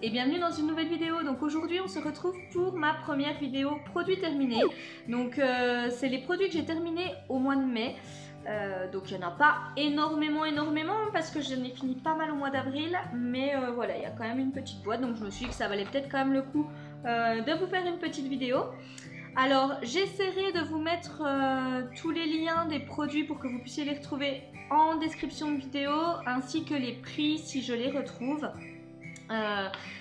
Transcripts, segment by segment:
et bienvenue dans une nouvelle vidéo. Donc aujourd'hui on se retrouve pour ma première vidéo produit terminé. Donc c'est les produits que j'ai terminés au mois de mai. Donc il n'y en a pas énormément parce que j'en ai fini pas mal au mois d'avril. Mais voilà, il y a quand même une petite boîte. Donc je me suis dit que ça valait peut-être quand même le coup de vous faire une petite vidéo. Alors j'essaierai de vous mettre tous les liens des produits pour que vous puissiez les retrouver en description de vidéo, ainsi que les prix si je les retrouve.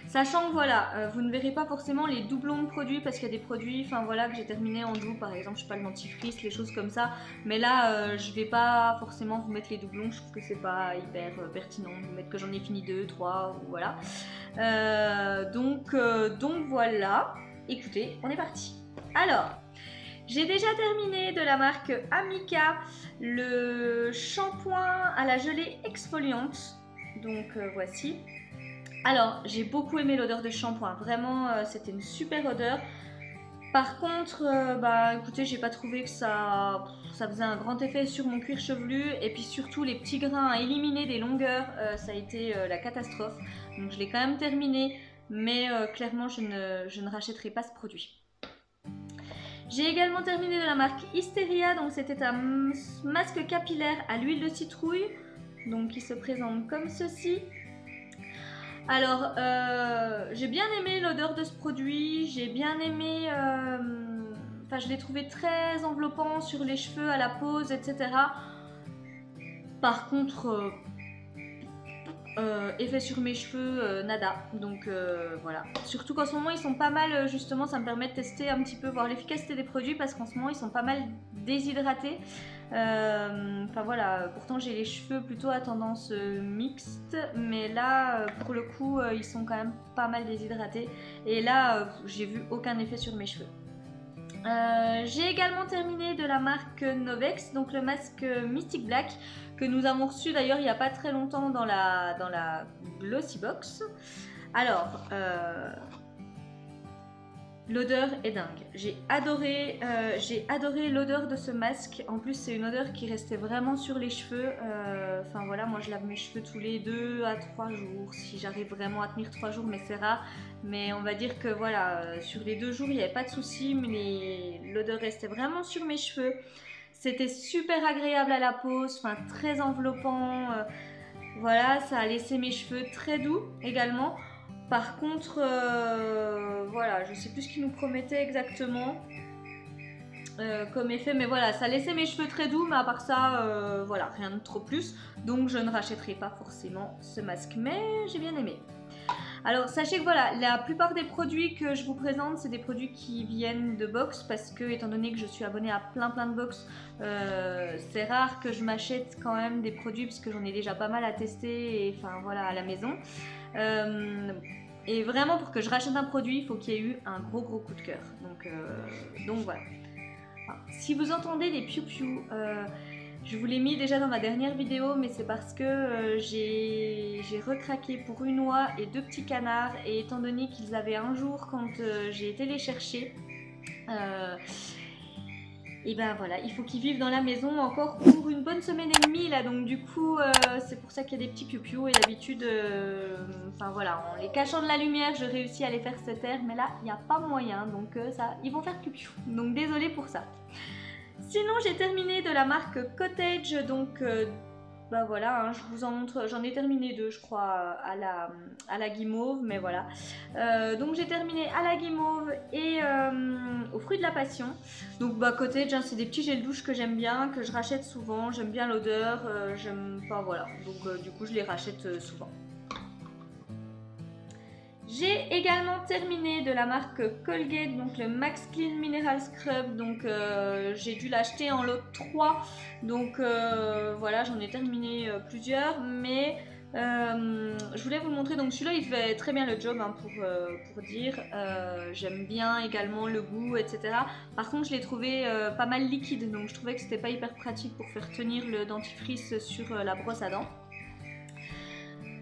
Sachant que voilà, vous ne verrez pas forcément les doublons de produits parce qu'il y a des produits voilà, que j'ai terminé en double, par exemple je sais pas, le dentifrice, les choses comme ça. Mais là je vais pas forcément vous mettre les doublons, je trouve que c'est pas hyper pertinent de vous mettre que j'en ai fini 2, 3 ou voilà. Donc voilà, écoutez, on est parti. Alors, j'ai déjà terminé de la marque Amika le shampoing à la gelée exfoliante. Donc voici. Alors, j'ai beaucoup aimé l'odeur de shampoing. Vraiment, c'était une super odeur. Par contre, écoutez, j'ai pas trouvé que ça faisait un grand effet sur mon cuir chevelu. Et puis surtout, les petits grains à éliminer des longueurs, ça a été la catastrophe. Donc je l'ai quand même terminé. Mais clairement, je ne rachèterai pas ce produit. J'ai également terminé de la marque Hysteria, donc c'était un masque capillaire à l'huile de citrouille, donc qui se présente comme ceci. Alors, j'ai bien aimé l'odeur de ce produit, j'ai bien aimé, je l'ai trouvé très enveloppant sur les cheveux, à la pose, etc. Par contre, effet sur mes cheveux, nada. Donc voilà. Surtout qu'en ce moment ils sont pas mal, justement ça me permet de tester un petit peu, voir l'efficacité des produits parce qu'en ce moment ils sont pas mal déshydratés. Voilà, pourtant j'ai les cheveux plutôt à tendance mixte, mais là pour le coup ils sont quand même pas mal déshydratés. Et là j'ai vu aucun effet sur mes cheveux. J'ai également terminé de la marque Novex, donc le masque Mystic Black que nous avons reçu d'ailleurs il n'y a pas très longtemps dans la Glossy Box. Alors, l'odeur est dingue. J'ai adoré l'odeur de ce masque. En plus, c'est une odeur qui restait vraiment sur les cheveux. Voilà, moi je lave mes cheveux tous les 2 à 3 jours. Si j'arrive vraiment à tenir 3 jours, mais c'est rare. Mais on va dire que voilà, sur les 2 jours, il n'y avait pas de souci. Mais l'odeur restait vraiment sur mes cheveux. C'était super agréable à la pose, très enveloppant. Voilà, ça a laissé mes cheveux très doux également. Par contre, voilà, je sais plus ce qu'il nous promettait exactement comme effet, mais voilà, ça laissait mes cheveux très doux, mais à part ça, voilà, rien de trop plus. Donc je ne rachèterai pas forcément ce masque, mais j'ai bien aimé. Alors sachez que voilà, la plupart des produits que je vous présente, c'est des produits qui viennent de box, parce que étant donné que je suis abonnée à plein de box, c'est rare que je m'achète quand même des produits, parce que j'en ai déjà pas mal à tester, et voilà, à la maison. Et vraiment pour que je rachète un produit, il faut qu'il y ait eu un gros coup de cœur. Donc voilà. Si vous entendez des piou-piou, je vous l'ai mis déjà dans ma dernière vidéo, mais c'est parce que j'ai recraqué pour une oie et 2 petits canards, et étant donné qu'ils avaient un jour quand j'ai été les chercher, et ben voilà, il faut qu'ils vivent dans la maison encore pour une bonne semaine et demie là, donc du coup c'est pour ça qu'il y a des petits piou-piou, et d'habitude voilà, en les cachant de la lumière je réussis à les faire se taire, mais là il n'y a pas moyen, donc ils vont faire piou-piou, donc désolée pour ça. Sinon j'ai terminé de la marque Cottage, donc voilà, hein, je vous en montre, j'en ai terminé 2 je crois à la guimauve, mais voilà. Donc j'ai terminé à la guimauve et aux fruits de la passion. Donc Cottage, hein, c'est des petits gels douche que j'aime bien, que je rachète souvent, j'aime bien l'odeur, voilà, donc du coup je les rachète souvent. J'ai également terminé de la marque Colgate, donc le Max Clean Mineral Scrub, donc j'ai dû l'acheter en lot 3, donc voilà, j'en ai terminé plusieurs, mais je voulais vous montrer, donc celui-là il fait très bien le job, hein, pour dire, j'aime bien également le goût, etc. Par contre je l'ai trouvé pas mal liquide, donc je trouvais que c'était pas hyper pratique pour faire tenir le dentifrice sur la brosse à dents.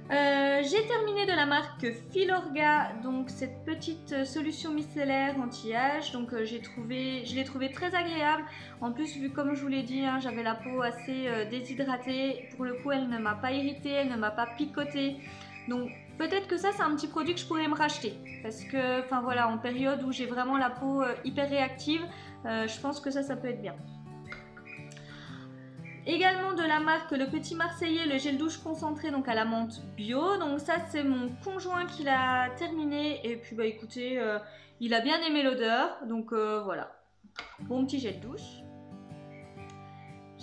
J'ai terminé de la marque Filorga, donc cette petite solution micellaire anti-âge, donc je l'ai trouvé très agréable. En plus, vu comme je vous l'ai dit, hein, j'avais la peau assez déshydratée, pour le coup elle ne m'a pas irritée, elle ne m'a pas picoté. Donc peut-être que ça c'est un petit produit que je pourrais me racheter parce que enfin voilà, en période où j'ai vraiment la peau hyper réactive, je pense que ça peut être bien. Également de la marque Le Petit Marseillais, le gel douche concentré donc à la menthe bio. Donc ça c'est mon conjoint qui l'a terminé et puis bah écoutez, il a bien aimé l'odeur, donc voilà, bon petit gel douche.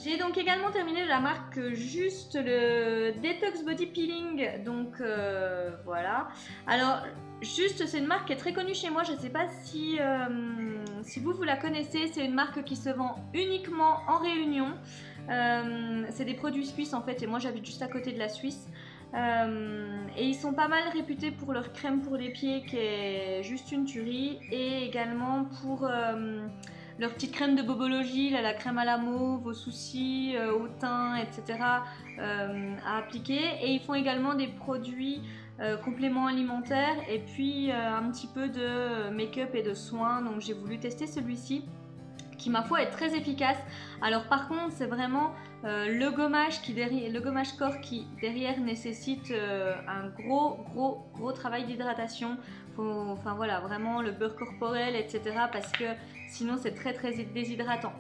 J'ai donc également terminé de la marque Juste le Detox Body Peeling, donc voilà. Alors Juste c'est une marque qui est très connue chez moi, je ne sais pas si, si vous la connaissez, c'est une marque qui se vend uniquement en Réunion. C'est des produits suisses en fait et moi j'habite juste à côté de la Suisse. Et ils sont pas mal réputés pour leur crème pour les pieds qui est juste une tuerie et également pour leur petite crème de bobologie, là, la crème à la mauve, aux soucis, au teint, etc. À appliquer. Et ils font également des produits compléments alimentaires et puis un petit peu de make-up et de soins. Donc j'ai voulu tester celui-ci qui ma foi est très efficace. Alors par contre c'est vraiment le gommage corps qui derrière nécessite un gros travail d'hydratation. Enfin voilà, vraiment le beurre corporel, etc. parce que sinon c'est très déshydratant.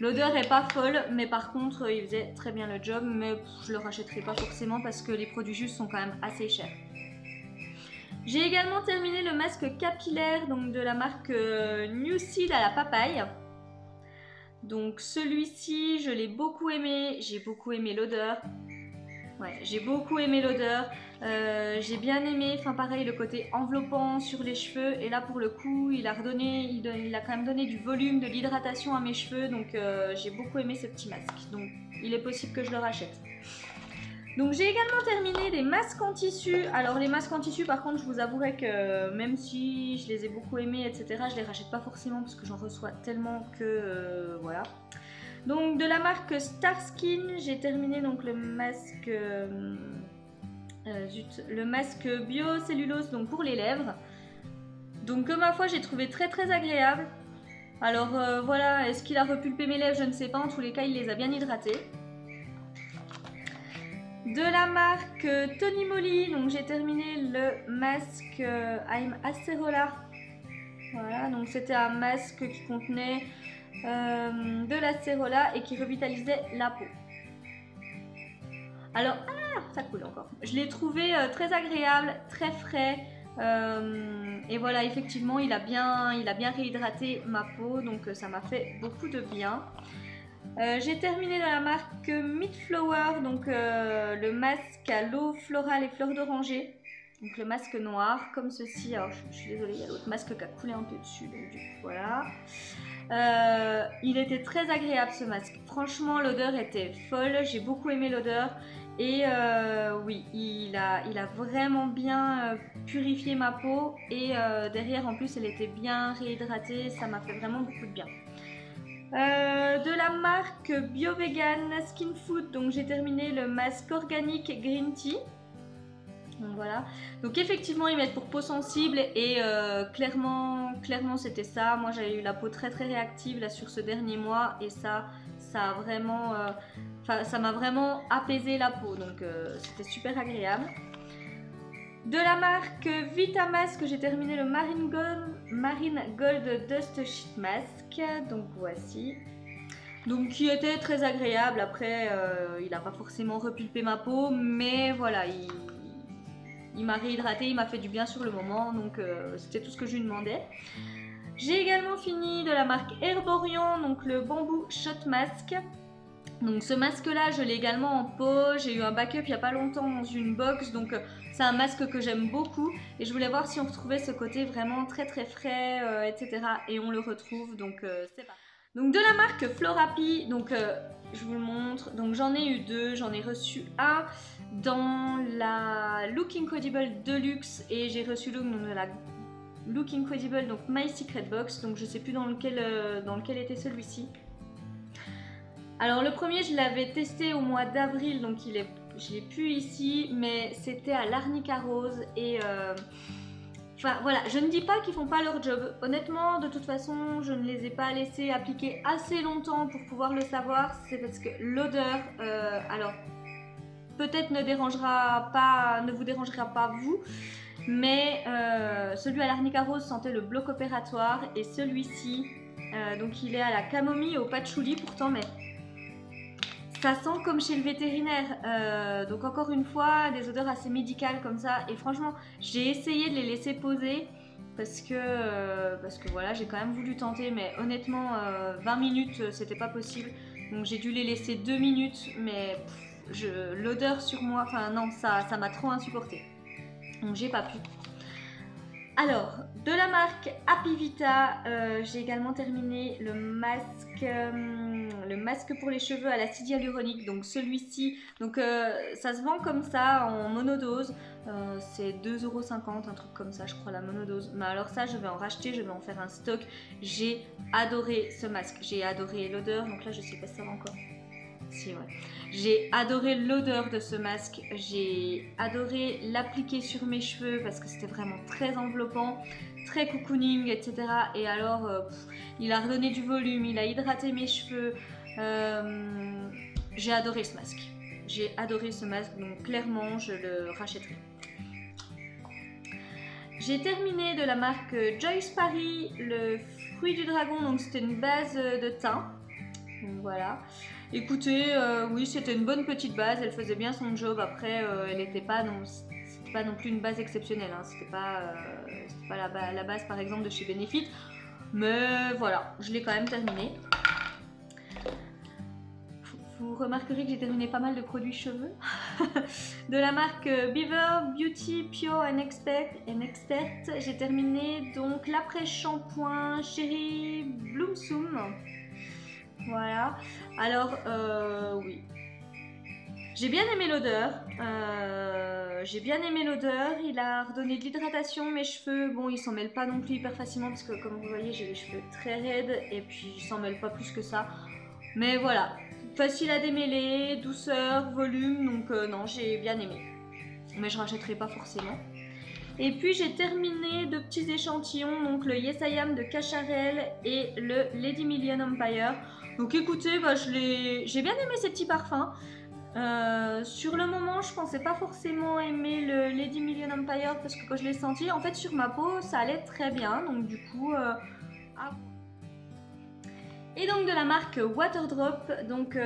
L'odeur est pas folle, mais par contre il faisait très bien le job, mais je le rachèterai pas forcément parce que les produits Juste sont quand même assez chers. J'ai également terminé le masque capillaire donc de la marque New Seed à la papaye. Donc celui-ci, je l'ai beaucoup aimé, j'ai beaucoup aimé l'odeur. Ouais, j'ai beaucoup aimé l'odeur. J'ai bien aimé, enfin pareil, le côté enveloppant sur les cheveux. Et là pour le coup, il a quand même donné du volume, de l'hydratation à mes cheveux. Donc j'ai beaucoup aimé ce petit masque. Donc il est possible que je le rachète. Donc j'ai également terminé des masques en tissu. Alors les masques en tissu par contre je vous avouerai que même si je les ai beaucoup aimés etc, je les rachète pas forcément parce que j'en reçois tellement que voilà. Donc de la marque Starskin j'ai terminé donc le masque le masque biocellulose donc pour les lèvres. Donc que ma foi j'ai trouvé très agréable. Alors voilà, est-ce qu'il a repulpé mes lèvres, je ne sais pas, en tous les cas il les a bien hydratées. De la marque Tony Moly, donc j'ai terminé le masque I'm Acerola. Voilà, donc c'était un masque qui contenait de l'acérola et qui revitalisait la peau. Alors, ça coule encore. Je l'ai trouvé très agréable, très frais. Et voilà, effectivement, il a bien réhydraté ma peau, donc ça m'a fait beaucoup de bien. J'ai terminé dans la marque Meat Flower, donc le masque à l'eau florale et fleurs d'oranger. Donc le masque noir, comme ceci. Alors je suis désolée, il y a l'autre masque qui a coulé un peu dessus, donc du coup voilà. Il était très agréable ce masque. Franchement, l'odeur était folle, j'ai beaucoup aimé l'odeur. Et oui, il a vraiment bien purifié ma peau. Et derrière, en plus, elle était bien réhydratée. Ça m'a fait vraiment beaucoup de bien. De la marque BioVegan Skin Food, donc j'ai terminé le masque organique Green Tea. Donc voilà, donc effectivement ils mettent pour peau sensible et clairement c'était ça. Moi j'avais eu la peau très réactive là sur ce dernier mois et ça a vraiment, ça m'a vraiment apaisé la peau, donc c'était super agréable. De la marque Vitamask, j'ai terminé le Marine Gold Dust Sheet Mask, donc voici. Donc qui était très agréable, après il n'a pas forcément repulpé ma peau, mais voilà, il m'a réhydraté, il m'a fait du bien sur le moment, donc c'était tout ce que je lui demandais. J'ai également fini de la marque Herborian, donc le Bamboo Shot Mask. Donc ce masque là je l'ai également en pot, j'ai eu un backup il n'y a pas longtemps dans une box, donc c'est un masque que j'aime beaucoup et je voulais voir si on retrouvait ce côté vraiment très frais etc, et on le retrouve, donc c'est parti. Donc de la marque Florapi, donc je vous le montre, donc j'en ai eu deux, j'en ai reçu un dans la Look Incredible Deluxe et j'ai reçu l'autre dans la Look Incredible, donc My Secret Box, donc je sais plus dans lequel était celui-ci. Alors le premier je l'avais testé au mois d'avril, donc je l'ai plus ici, mais c'était à l'arnica rose et enfin voilà, je ne dis pas qu'ils font pas leur job, honnêtement de toute façon je ne les ai pas laissés appliquer assez longtemps pour pouvoir le savoir, c'est parce que l'odeur, alors peut-être ne vous dérangera pas vous, mais celui à l'arnica rose sentait le bloc opératoire et celui-ci, donc il est à la camomille et au patchouli pourtant, mais ça sent comme chez le vétérinaire, donc encore une fois, des odeurs assez médicales comme ça. Et franchement, j'ai essayé de les laisser poser parce que voilà, j'ai quand même voulu tenter, mais honnêtement, 20 minutes, c'était pas possible. Donc j'ai dû les laisser 2 minutes, mais l'odeur sur moi, enfin non, ça m'a trop insupporté. Donc j'ai pas pu. Alors, de la marque Happy Vita, j'ai également terminé le masque pour les cheveux à l'acide hyaluronique. Donc celui-ci, ça se vend comme ça en monodose. C'est 2,50 €, un truc comme ça, je crois, la monodose. Mais alors ça, je vais en racheter, je vais en faire un stock. J'ai adoré ce masque, j'ai adoré l'odeur. Donc là, je sais pas si ça va encore. Si, ouais. J'ai adoré l'odeur de ce masque, j'ai adoré l'appliquer sur mes cheveux parce que c'était vraiment très enveloppant, très cocooning, etc. Et alors, il a redonné du volume, il a hydraté mes cheveux. J'ai adoré ce masque. J'ai adoré ce masque, donc clairement, je le rachèterai. J'ai terminé de la marque Joyce Paris, le fruit du dragon, donc c'était une base de thym. Donc voilà. Écoutez, oui, c'était une bonne petite base, elle faisait bien son job. Après, elle n'était pas non plus une base exceptionnelle, hein. C'était pas la base par exemple de chez Benefit, mais voilà, je l'ai quand même terminé. Vous remarquerez que j'ai terminé pas mal de produits cheveux de la marque Beaver Beauty Pure and Expert. J'ai terminé donc l'après-shampoing Cherry Bloomsum. Voilà, alors oui, j'ai bien aimé l'odeur, il a redonné de l'hydratation, mes cheveux, bon ils s'en mêlent pas non plus hyper facilement parce que comme vous voyez j'ai les cheveux très raides et puis ils s'en mêlent pas plus que ça, mais voilà, facile à démêler, douceur, volume, donc non, j'ai bien aimé, mais je rachèterai pas forcément. Et puis j'ai terminé de petits échantillons, donc le Yes I Am de Cacharel et le Lady Million Empire. Donc écoutez, j'ai bien aimé ces petits parfums. Sur le moment, je pensais pas forcément aimer le Lady Million Empire parce que quand je l'ai senti, en fait sur ma peau, ça allait très bien. Donc du coup, et donc de la marque Waterdrop, donc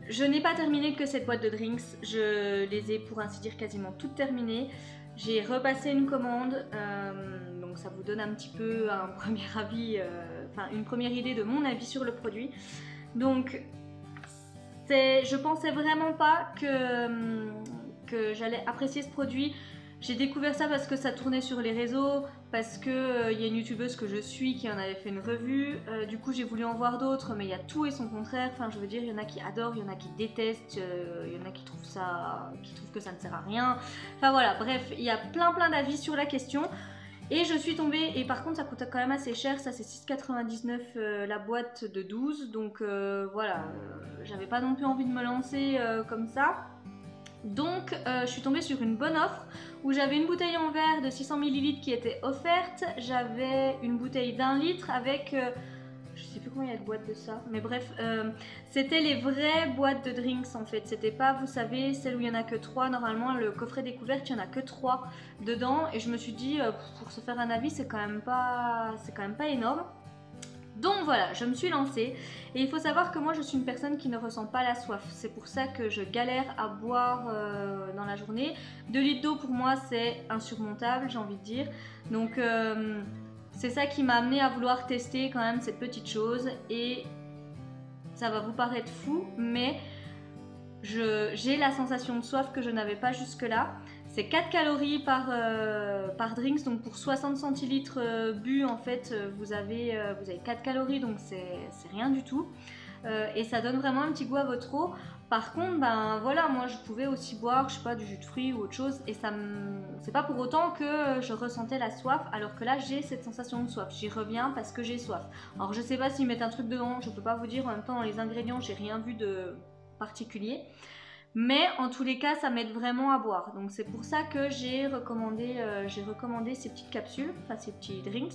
je n'ai pas terminé que cette boîte de drinks. Je les ai pour ainsi dire quasiment toutes terminées. J'ai repassé une commande, donc ça vous donne un petit peu un premier avis, une première idée de mon avis sur le produit. Donc, je pensais vraiment pas que j'allais apprécier ce produit. J'ai découvert ça parce que ça tournait sur les réseaux, parce que y a une youtubeuse que je suis qui en avait fait une revue. Du coup, j'ai voulu en voir d'autres, mais il y a tout et son contraire. Enfin, je veux dire, il y en a qui adorent, il y en a qui détestent, il y en a qui trouvent que ça ne sert à rien. Enfin voilà, bref, il y a plein d'avis sur la question. Et je suis tombée, et par contre ça coûte quand même assez cher, ça c'est 6,99 € la boîte de 12, donc voilà, j'avais pas non plus envie de me lancer comme ça. Donc je suis tombée sur une bonne offre où j'avais une bouteille en verre de 600 ml qui était offerte, j'avais une bouteille d'1 litre avec, je sais plus combien il y a de boîtes de ça, mais bref, c'était les vraies boîtes de drinks en fait, c'était pas, vous savez, celle où il y en a que 3, normalement le coffret découverte il y en a que 3 dedans, et je me suis dit, pour se faire un avis c'est quand même pas énorme. Donc voilà, je me suis lancée et il faut savoir que moi je suis une personne qui ne ressent pas la soif. C'est pour ça que je galère à boire dans la journée. 2 litres d'eau pour moi c'est insurmontable, j'ai envie de dire. Donc c'est ça qui m'a amené à vouloir tester quand même cette petite chose. Et ça va vous paraître fou, mais j'ai la sensation de soif que je n'avais pas jusque là. C'est 4 calories par drinks, donc pour 60 centilitres bu en fait vous avez 4 calories, donc c'est rien du tout, et ça donne vraiment un petit goût à votre eau. Par contre, ben voilà, moi je pouvais aussi boire, je sais pas, du jus de fruits ou autre chose, et c'est pas pour autant que je ressentais la soif, alors que là j'ai cette sensation de soif. J'y reviens parce que j'ai soif. Alors je sais pas s'ils mettent un truc dedans, je peux pas vous dire, en même temps dans les ingrédients j'ai rien vu de particulier. Mais en tous les cas, ça m'aide vraiment à boire. Donc c'est pour ça que j'ai recommandé ces petites capsules, enfin ces petits drinks.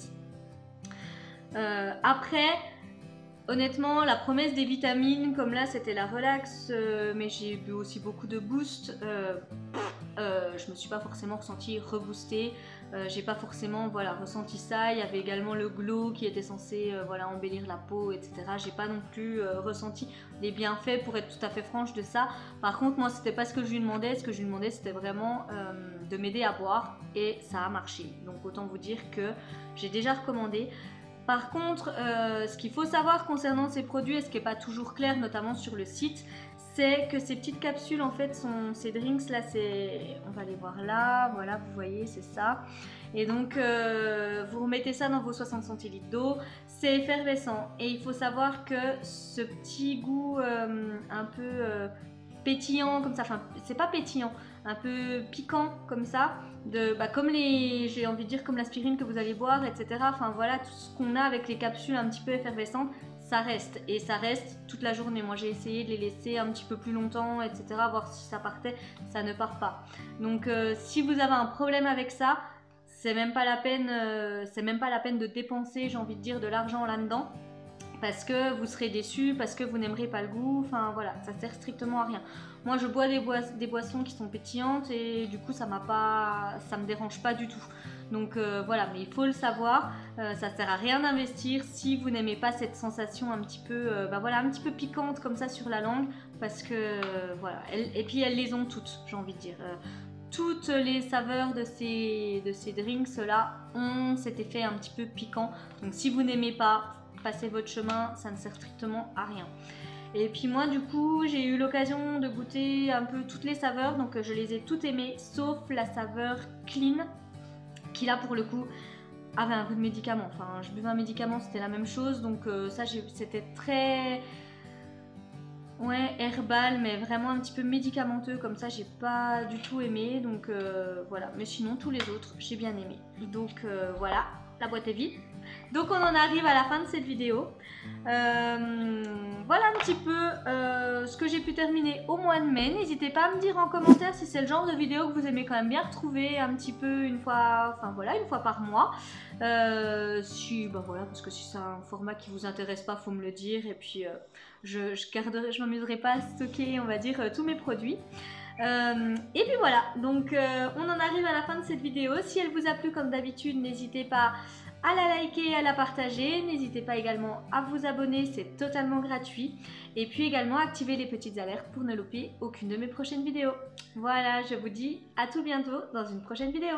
Après, honnêtement, la promesse des vitamines, comme là c'était la relax, mais j'ai bu aussi beaucoup de boost. Je me suis pas forcément ressentie reboostée. J'ai pas forcément ressenti ça. Il y avait également le glow qui était censé embellir la peau, etc. J'ai pas non plus ressenti les bienfaits, pour être tout à fait franche, de ça. Par contre, moi c'était pas ce que je lui demandais. Ce que je lui demandais, c'était vraiment de m'aider à boire, et ça a marché. Donc autant vous dire que j'ai déjà recommandé. Par contre, ce qu'il faut savoir concernant ces produits, et ce qui n'est pas toujours clair, notamment sur le site, c'est que ces petites capsules, en fait, ces drinks là, on va les voir là, voilà, vous voyez, c'est ça. Et donc, vous remettez ça dans vos 60 centilitres d'eau, c'est effervescent. Et il faut savoir que ce petit goût un peu pétillant comme ça, enfin, c'est pas pétillant, un peu piquant comme ça, comme j'ai envie de dire, comme l'aspirine que vous allez boire, etc. Enfin voilà, tout ce qu'on a avec les capsules un petit peu effervescentes, ça reste, et ça reste toute la journée. Moi j'ai essayé de les laisser un petit peu plus longtemps, etc., voir si ça partait. Ça ne part pas. Donc si vous avez un problème avec ça, c'est même pas la peine de dépenser, j'ai envie de dire, de l'argent là-dedans, parce que vous serez déçus, parce que vous n'aimerez pas le goût. Enfin voilà, ça sert strictement à rien. Moi je bois des boissons qui sont pétillantes, et du coup ça me dérange pas du tout. Donc voilà, mais il faut le savoir, ça sert à rien d'investir si vous n'aimez pas cette sensation un petit peu, un petit peu piquante comme ça sur la langue, parce que voilà, et puis elles les ont toutes, j'ai envie de dire. Toutes les saveurs de ces drinks là ont cet effet un petit peu piquant. Donc si vous n'aimez pas, passez votre chemin, ça ne sert strictement à rien. Et puis moi du coup j'ai eu l'occasion de goûter un peu toutes les saveurs, donc je les ai toutes aimées sauf la saveur clean, qui là pour le coup avait un goût de médicament. Enfin je buvais un médicament, c'était la même chose, donc ça c'était très herbal, mais vraiment un petit peu médicamenteux comme ça, j'ai pas du tout aimé. Donc voilà, mais sinon tous les autres j'ai bien aimé. Donc voilà, la boîte est vide. Donc on en arrive à la fin de cette vidéo. Voilà un petit peu ce que j'ai pu terminer au mois de mai. N'hésitez pas à me dire en commentaire si c'est le genre de vidéo que vous aimez quand même bien retrouver un petit peu une fois par mois. Parce que si c'est un format qui vous intéresse pas, faut me le dire, et puis je m'amuserai pas à stocker, on va dire, tous mes produits. Et puis voilà, donc on en arrive à la fin de cette vidéo. Si elle vous a plu, comme d'habitude, n'hésitez pas à la liker, à la partager. N'hésitez pas également à vous abonner, c'est totalement gratuit. Et puis également activer les petites alertes pour ne louper aucune de mes prochaines vidéos. Voilà, je vous dis à tout bientôt dans une prochaine vidéo.